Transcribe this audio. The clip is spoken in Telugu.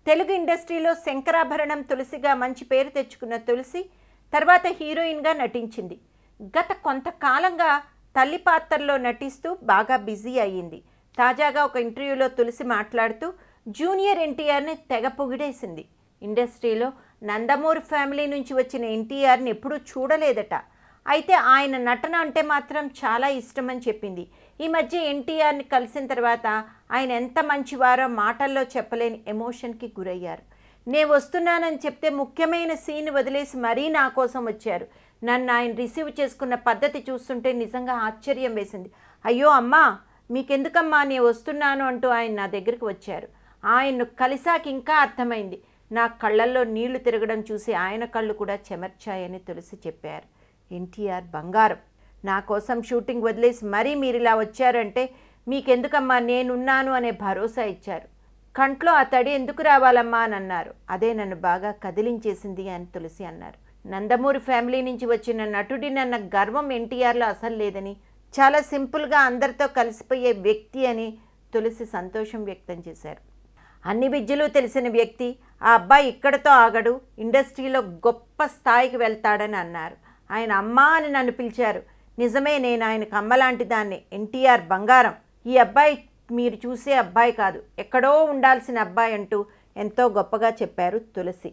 తెలుగు ఇండస్ట్రీలో శంకరాభరణం తులసిగా మంచి పేరు తెచ్చుకున్న తులసి తర్వాత హీరోయిన్గా నటించింది. గత కొంతకాలంగా తల్లి పాత్రలో నటిస్తూ బాగా బిజీ అయ్యింది. తాజాగా ఒక ఇంటర్వ్యూలో తులసి మాట్లాడుతూ జూనియర్ ఎన్టీఆర్ని తెగ పొగిడేసింది. ఇండస్ట్రీలో నందమూరి ఫ్యామిలీ నుంచి వచ్చిన ఎన్టీఆర్ని ఎప్పుడూ చూడలేదట. అయితే ఆయన నటన అంటే మాత్రం చాలా ఇష్టమని చెప్పింది. ఈ మధ్య ఎన్టీఆర్ని కలిసిన తర్వాత ఆయన ఎంత మంచివారో మాటల్లో చెప్పలేని ఎమోషన్కి గురయ్యారు. నేను వస్తున్నానని చెప్తే ముఖ్యమైన సీన్ వదిలేసి మరీ నా కోసం వచ్చారు. నన్ను ఆయన రిసీవ్ చేసుకున్న పద్ధతి చూస్తుంటే నిజంగా ఆశ్చర్యం వేసింది. అయ్యో అమ్మా, మీకెందుకమ్మా నేను వస్తున్నాను అంటూ ఆయన నా దగ్గరికి వచ్చారు. ఆయన్ను కలిసాక ఇంకా అర్థమైంది. నా కళ్ళల్లో నీళ్లు తిరగడం చూసి ఆయన కళ్ళు కూడా చెమర్చాయని తులసి చెప్పారు. ఎన్టీఆర్ బంగారం. నా కోసం షూటింగ్ వదిలేసి మరీ మీరు ఇలా వచ్చారంటే మీకెందుకమ్మా నేనున్నాను అనే భరోసా ఇచ్చారు. కంట్లో ఆ తడి ఎందుకు రావాలమ్మా అని అన్నారు. అదే నన్ను బాగా కదిలించేసింది అని తులసి అన్నారు. నందమూరి ఫ్యామిలీ నుంచి వచ్చిన నటుడినన్న గర్వం ఎన్టీఆర్లో అసలు లేదని, చాలా సింపుల్గా అందరితో కలిసిపోయే వ్యక్తి అని తులసి సంతోషం వ్యక్తం చేశారు. అన్ని విద్యలు తెలిసిన వ్యక్తి. ఆ అబ్బాయి ఇక్కడతో ఆగడు, ఇండస్ట్రీలో గొప్ప స్థాయికి వెళ్తాడని అన్నారు. ఆయన అమ్మా అని నన్ను పిలిచారు. నిజమే, నేను ఆయనకు అమ్మలాంటి దాన్ని. ఎన్టీఆర్ బంగారం. ఈ అబ్బాయి మీరు చూసే అబ్బాయి కాదు, ఎక్కడో ఉండాల్సిన అబ్బాయి అంటూ ఎంతో గొప్పగా చెప్పారు తులసి.